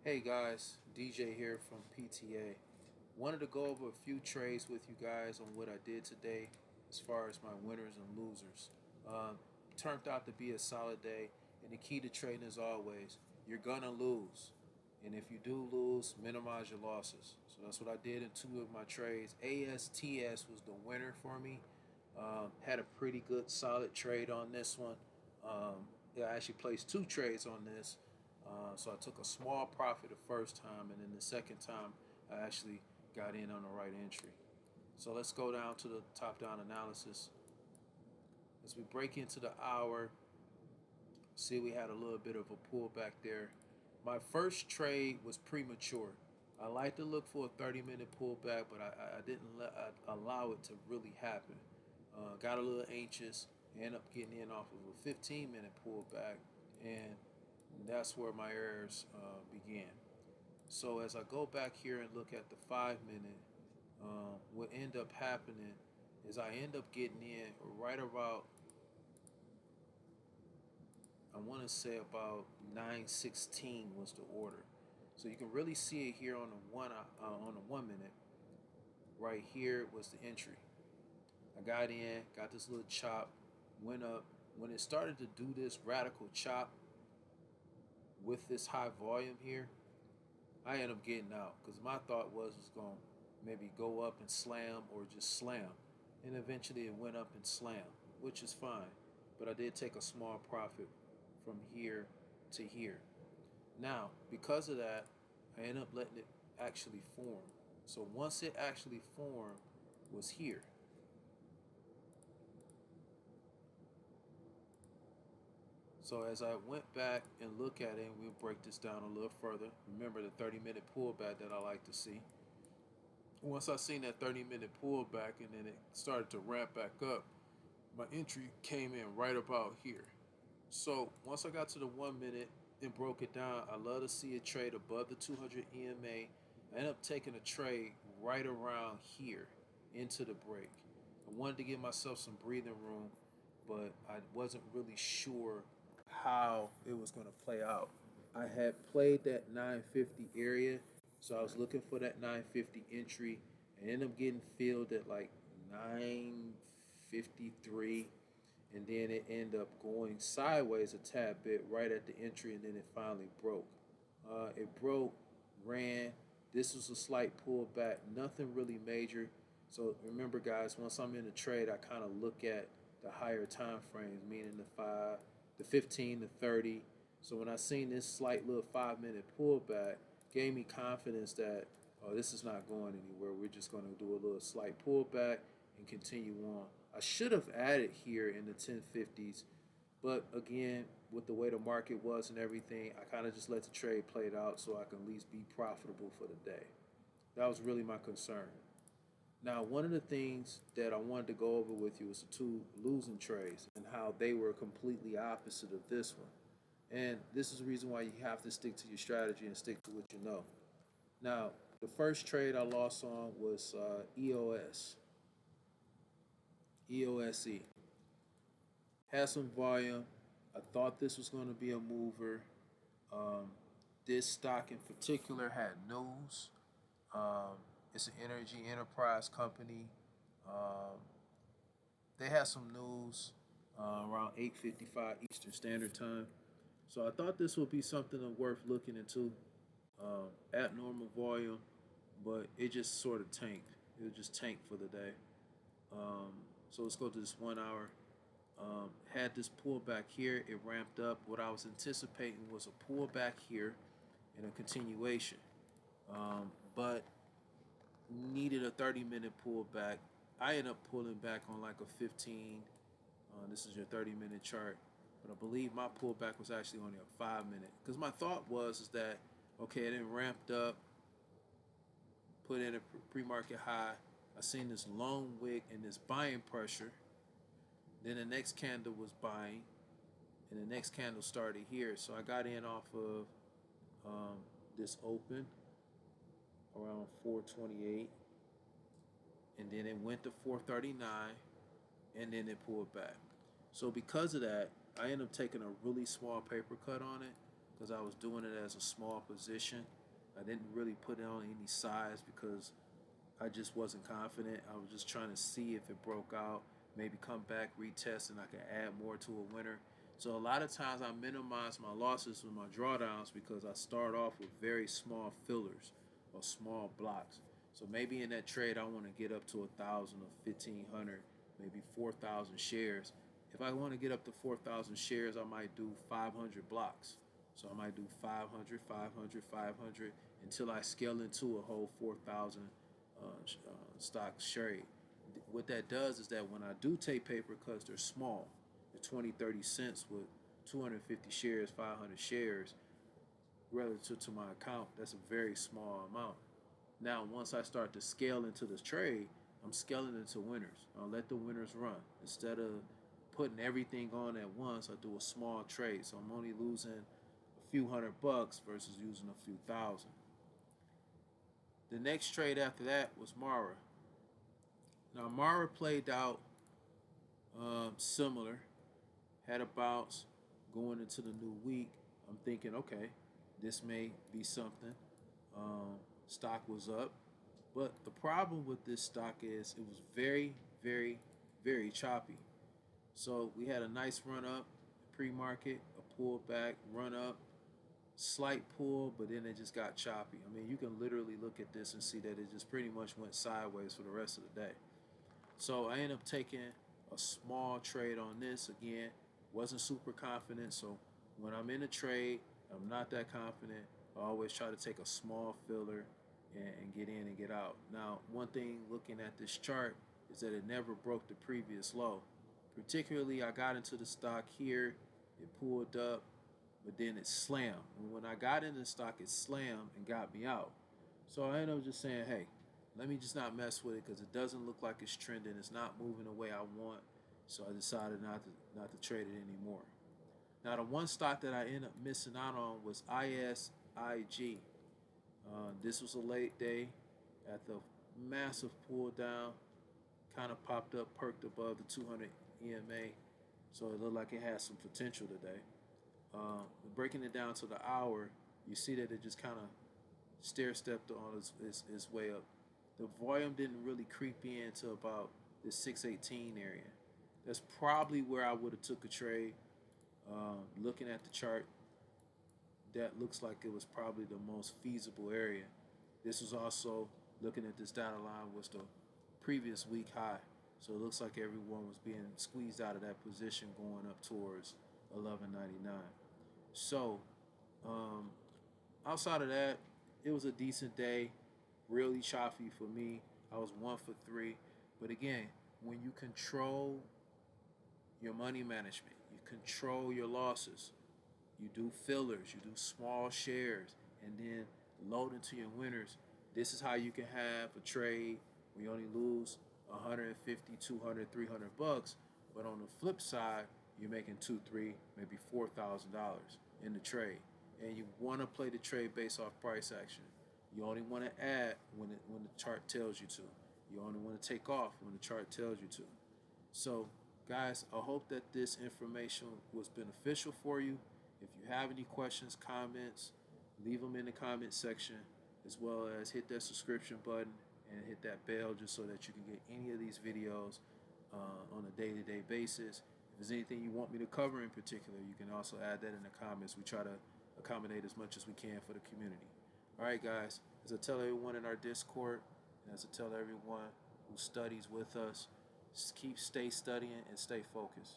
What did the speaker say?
Hey guys, DJ here from PTA. Wanted to go over a few trades with you guys on what I did today as far as my winners and losers. Um, Turned out to be a solid day, and the key to trading is always you're gonna lose. And if you do lose, minimize your losses. So that's what I did in two of my trades. ASTS was the winner for me. Had a pretty good solid trade on this one. I actually placed two trades on this. So I took a small profit the first time, and then the second time I actually got in on the right entry. So let's go down to the top-down analysis. As we break into the hour, see we had a little bit of a pullback there. My first trade was premature. I like to look for a 30-minute pullback, but I didn't allow it to really happen. Got a little anxious, ended up getting in off of a 15-minute pullback, and that's where my errors began. So as I go back here and look at the 5 minute, what end up happening is I end up getting in right about, I want to say about 9:16 was the order. So you can really see it here on the 1 minute. Right here was the entry. I got in, got this little chop, went up. When it started to do this radical chop with this high volume here, I ended up getting out because my thought was it's going to maybe go up and slam or just slam. And eventually it went up and slammed, which is fine. But I did take a small profit from here to here. Now, because of that, I ended up letting it actually form. So once it actually formed, was here. So as I went back and look at it, and we'll break this down a little further. Remember the 30-minute pullback that I like to see. Once I seen that 30-minute pullback and then it started to ramp back up, my entry came in right about here. So once I got to the 1 minute and broke it down, I love to see a trade above the 200 EMA. I ended up taking a trade right around here into the break. I wanted to give myself some breathing room, but I wasn't really sure how it was going to play out. I had played that 950 area, so I was looking for that 950 entry. I ended up getting filled at like 953, and then it ended up going sideways a tad bit right at the entry, and then it finally broke. It broke, ran. This was a slight pullback, nothing really major. So remember, guys, once I'm in a trade, I kind of look at the higher time frames, meaning the 15, the 30. So when I seen this slight little 5 minute pullback, gave me confidence that this is not going anywhere. We're just going to do a little slight pullback and continue on. I should have added here in the 1050s, but again, with the way the market was and everything, I kind of just let the trade play it out so I can at least be profitable for the day. That was really my concern. Now, one of the things that I wanted to go over with you was the two losing trades and how they were completely opposite of this one. And this is the reason why you have to stick to your strategy and stick to what you know. Now, the first trade I lost on was EOS, EOSE. Had some volume. I thought this was going to be a mover. Um, this stock in particular had news. It's an energy enterprise company. Um, they had some news around 8:55 Eastern Standard Time. So I thought this would be something worth looking into at normal volume, but it just sort of tanked. It was just tanked for the day. So let's go to this 1 hour. Had this pullback here. It ramped up. What I was anticipating was a pullback here and a continuation. But needed a 30-minute pullback. I ended up pulling back on like a 15. This is your 30-minute chart. But I believe my pullback was actually only a 5 minute. Because my thought was is that, okay, it then ramped up, put in a pre-market high. I seen this long wick and this buying pressure. Then the next candle was buying. And the next candle started here. So I got in off of this open around 428. And then it went to 439. And then it pulled back. So because of that, I ended up taking a really small paper cut on it. because I was doing it as a small position. I didn't really put it on any size because I just wasn't confident. I was just trying to see if it broke out, maybe come back, retest, and I could add more to a winner. So a lot of times I minimize my losses with my drawdowns because I start off with very small fillers or small blocks. So maybe in that trade I want to get up to 1,000 or 1,500, maybe 4,000 shares. If I want to get up to 4,000 shares, I might do 500 blocks. So I might do 500, 500, 500 until I scale into a whole 4,000 stock trade. What that does is that when I do take paper cuts, they're small. They're 20, 30 cents with 250 shares, 500 shares relative to my account. That's a very small amount. Now, once I start to scale into this trade, I'm scaling into winners. I'll let the winners run. Instead of putting everything on at once, I do a small trade. So I'm only losing a few $100 versus using a few thousand. The next trade after that was Mara. Now, Mara played out similar, had a bounce going into the new week. I'm thinking, okay, this may be something. Stock was up. But the problem with this stock is it was very, very, very choppy. So we had a nice run up, pre-market, a pullback, run up, slight pull, but then it just got choppy. I mean, you can literally look at this and see that it just pretty much went sideways for the rest of the day. So I ended up taking a small trade on this. Again, wasn't super confident. So when I'm in a trade, I'm not that confident. I always try to take a small filler and get in and get out. Now, one thing looking at this chart is that it never broke the previous low. Particularly, I got into the stock here, it pulled up, but then it slammed. And when I got into the stock, it slammed and got me out. So I ended up just saying, hey, let me just not mess with it because it doesn't look like it's trending. It's not moving the way I want. So I decided not to trade it anymore. Now, the one stock that I ended up missing out on was Isig. This was a late day at the massive pull down. Kind of popped up, perked above the 200 EMA. So it looked like it had some potential today. Breaking it down to the hour, you see that it just kind of stair-stepped on its way up. The volume didn't really creep in to about the 618 area. That's probably where I would have took a trade. Looking at the chart, that looks like it was probably the most feasible area. This was also, looking at this data line, was the previous week high. So it looks like everyone was being squeezed out of that position going up towards 11.99. So outside of that, it was a decent day, really choppy for me. I was 1 for 3. But again, when you control your money management, you control your losses, you do fillers, you do small shares, and then load into your winners. This is how you can have a trade where you only lose 150, 200, $300. But on the flip side, you're making $2, $3, maybe $4,000 in the trade. And you want to play the trade based off price action. You only want to add when the chart tells you to. You only want to take off when the chart tells you to. So, guys, I hope that this information was beneficial for you. If you have any questions, comments, leave them in the comment section, as well as hit that subscription button and hit that bell just so that you can get any of these videos on a day-to-day basis. If there's anything you want me to cover in particular, you can also add that in the comments. We try to accommodate as much as we can for the community. All right, guys, as I tell everyone in our Discord, and as I tell everyone who studies with us, stay studying and stay focused.